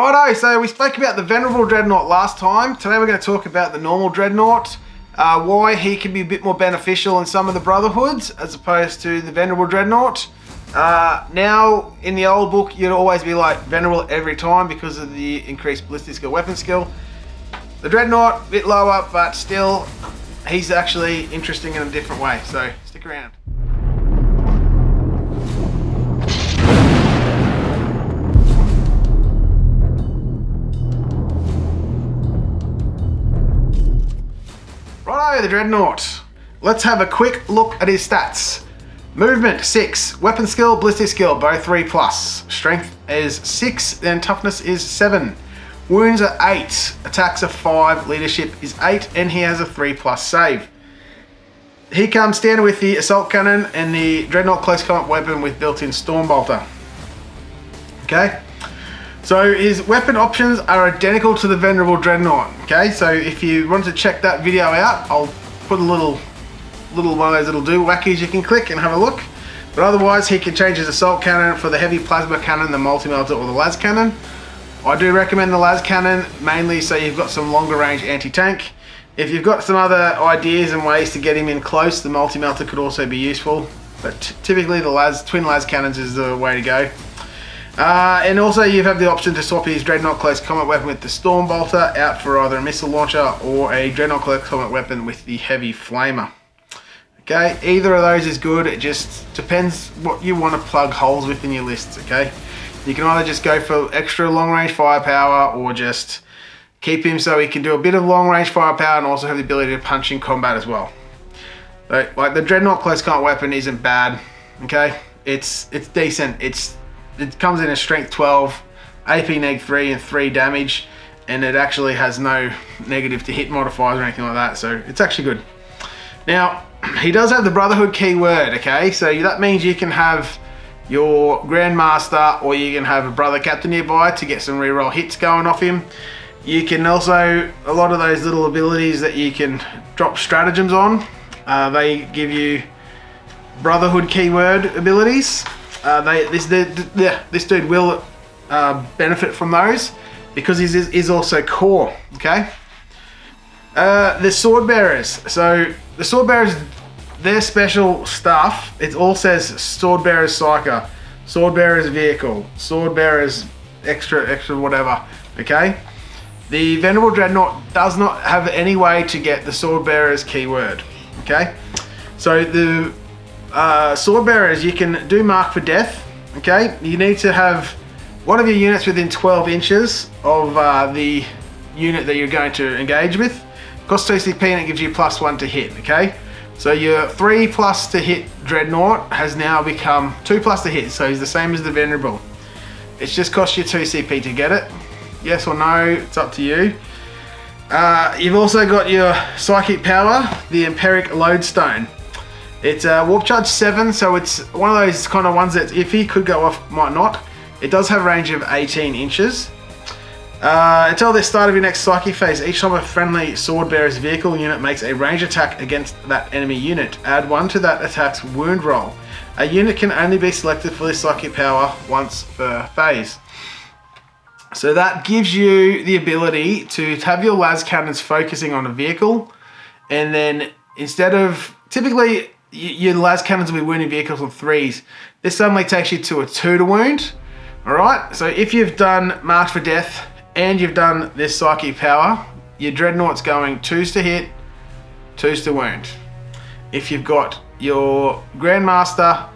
Righto, so we spoke about the Venerable Dreadnought last time. Today we're going to talk about the normal Dreadnought, why he can be a bit more beneficial in some of the Brotherhoods as opposed to the Venerable Dreadnought. Now, in the old book, you'd always be like Venerable every time because of the increased ballistic skill, weapon skill. The Dreadnought, a bit lower, but still, he's actually interesting in a different way, so stick around. Righto, the Dreadnought. Let's have a quick look at his stats. Movement 6, weapon skill, ballistic skill, both 3+. Strength is 6, and toughness is 7. Wounds are 8, attacks are 5, leadership is 8, and he has a 3+ save. He comes standard with the assault cannon and the Dreadnought close combat weapon with built-in Stormbolter. Okay, so his weapon options are identical to the Venerable Dreadnought. Okay, so if you want to check that video out, I'll put a little one of those little wackies you can click and have a look. But otherwise, he can change his assault cannon for the heavy plasma cannon, the multi-melter, or the las cannon. I do recommend the las cannon mainly so you've got some longer range anti-tank. If you've got some other ideas and ways to get him in close, the multi-melter could also be useful. But typically the twin las cannons is the way to go. And also you have the option to swap his Dreadnought close combat weapon with the Stormbolter out for either a missile launcher or a Dreadnought close combat weapon with the heavy flamer. Okay, either of those is good. It just depends what you want to plug holes with in your lists. Okay, you can either just go for extra long range firepower or just keep him so he can do a bit of long range firepower and also have the ability to punch in combat as well. So, like the Dreadnought close combat weapon isn't bad. Okay, it's decent. It comes in a strength 12, AP neg 3 and 3 damage, and it actually has no negative to hit modifiers or anything like that, so it's actually good. Now, he does have the Brotherhood keyword, okay? So that means you can have your Grandmaster or you can have a Brother Captain nearby to get some reroll hits going off him. You can also, a lot of those little abilities that you can drop stratagems on, they give you Brotherhood keyword abilities. This dude will benefit from those because he is also core, okay? The Sword Bearers. So the Sword Bearers, their special stuff, it all says Sword Bearers Psyker, Sword Bearers Vehicle, Sword Bearers extra whatever, okay? The Venerable Dreadnought does not have any way to get the Sword Bearers keyword, okay? So the Sword Bearers, you can do Mark for Death, okay? You need to have one of your units within 12 inches of the unit that you're going to engage with. Costs 2 CP and it gives you +1 to hit, okay? So your 3+ to hit Dreadnought has now become 2+ to hit, so he's the same as the Venerable. It's just cost you 2 CP to get it. Yes or no, it's up to you. You've also got your Psychic Power, the Empiric Lodestone. It's Warp Charge 7, so it's one of those kind of ones that iffy, could go off, might not. It does have a range of 18 inches. Until the start of your next Psychic phase, each time a friendly Sword Bearer's vehicle unit makes a range attack against that enemy unit, add 1 to that attack's wound roll. A unit can only be selected for this Psychic Power once per phase. So that gives you the ability to have your las cannons focusing on a vehicle, and then instead of, typically your las cannons will be wounding vehicles on 3s. This suddenly takes you to a 2 to wound. Alright, so if you've done Mark for Death and you've done this Psychic Power, your Dreadnought's going 2s to hit, 2s to wound. If you've got your Grandmaster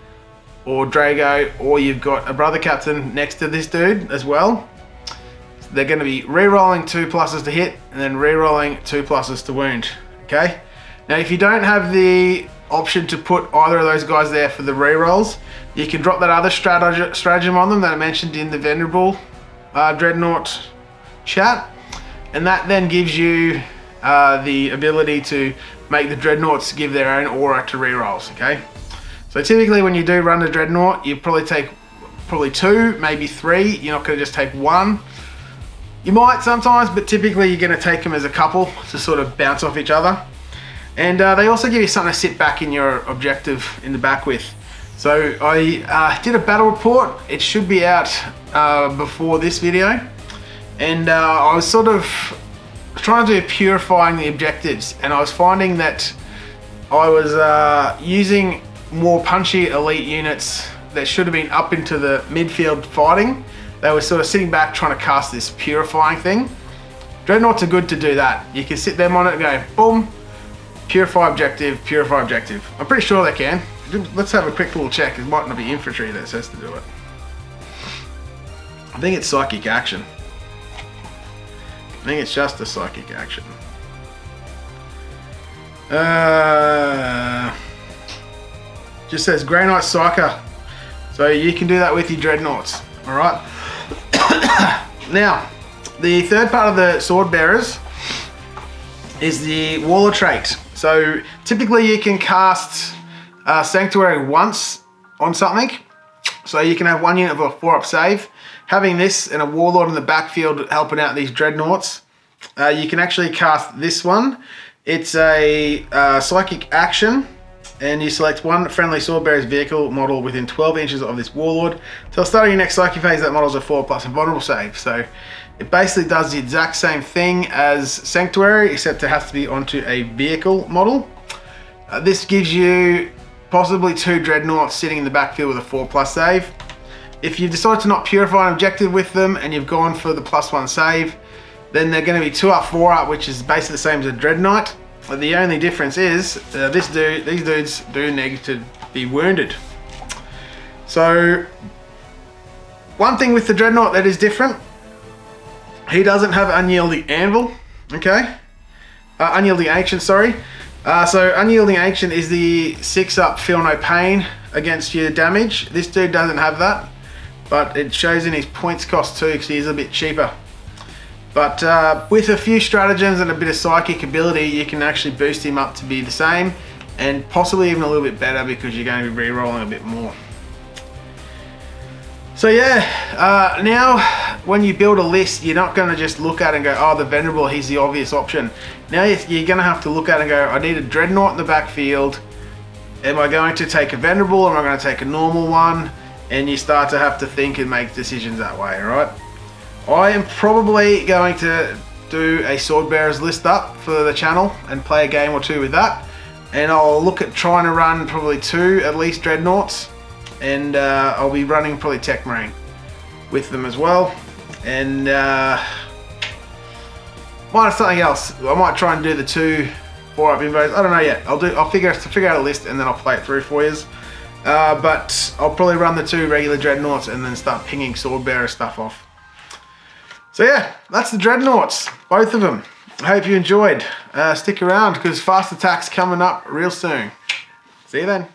or Drago, or you've got a Brother Captain next to this dude as well, they're going to be re-rolling 2+ to hit and then re-rolling 2+ to wound. Okay? Now if you don't have the option to put either of those guys there for the re-rolls, you can drop that other stratagem on them that I mentioned in the Venerable Dreadnought chat, and that then gives you the ability to make the Dreadnoughts give their own aura to re-rolls, okay? So typically when you do run the Dreadnought, you probably take 2, maybe 3, you're not going to just take 1. You might sometimes, but typically you're going to take them as a couple to sort of bounce off each other. And they also give you something to sit back in your objective in the back with. So I did a battle report. It should be out before this video. and I was sort of trying to do purifying the objectives, and I was finding that I was using more punchy elite units that should have been up into the midfield fighting. They were sort of sitting back trying to cast this purifying thing. Dreadnoughts are good to do that. You can sit them on it and go, boom, purify objective, purify objective. I'm pretty sure they can. Let's have a quick little check. It might not be infantry that says to do it. I think it's psychic action. I think it's just a psychic action. Just says Grey Knight Psyker. So you can do that with your Dreadnoughts. Alright. Now, the third part of the Sword Bearers is the Warlord trait. So typically you can cast Sanctuary once on something. So you can have one unit of a 4-up save. Having this and a Warlord in the backfield helping out these Dreadnoughts, you can actually cast this one. It's a psychic action, and you select one friendly Sword Bearer's vehicle model within 12 inches of this Warlord. Till starting your next psychic phase, that model's a 4+ invulnerable save. So it basically does the exact same thing as Sanctuary, except it has to be onto a vehicle model. This gives you possibly 2 Dreadnoughts sitting in the backfield with a 4+ save. If you decide to not purify an objective with them and you've gone for the +1 save, then they're going to be 2-up, 4-up, which is basically the same as a Dreadnought. But the only difference is these dudes do need to be wounded. So one thing with the Dreadnought that is different, he doesn't have Unyielding Anvil, okay? Unyielding Ancient, sorry. So Unyielding Ancient is the 6-up Feel No Pain against your damage. This dude doesn't have that, but it shows in his points cost too, because he's a bit cheaper. But with a few stratagems and a bit of psychic ability, you can actually boost him up to be the same, and possibly even a little bit better because you're going to be re-rolling a bit more. So yeah, now when you build a list, you're not going to just look at it and go, oh, the Venerable, he's the obvious option. Now you're going to have to look at it and go, I need a Dreadnought in the backfield. Am I going to take a Venerable, or am I going to take a normal one? And you start to have to think and make decisions that way, right? I am probably going to do a Sword Bearers list up for the channel and play a game or 2 with that. And I'll look at trying to run probably 2 at least Dreadnoughts. And I'll be running probably Tech Marine with them as well. And might have something else. I might try and do the 2 4-up invos. I don't know yet. I'll figure out a list and then I'll play it through for you. But I'll probably run the 2 regular Dreadnoughts and then start pinging Sword Bearer stuff off. So yeah, that's the Dreadnoughts, both of them. I hope you enjoyed. Stick around because Fast Attack's coming up real soon. See you then.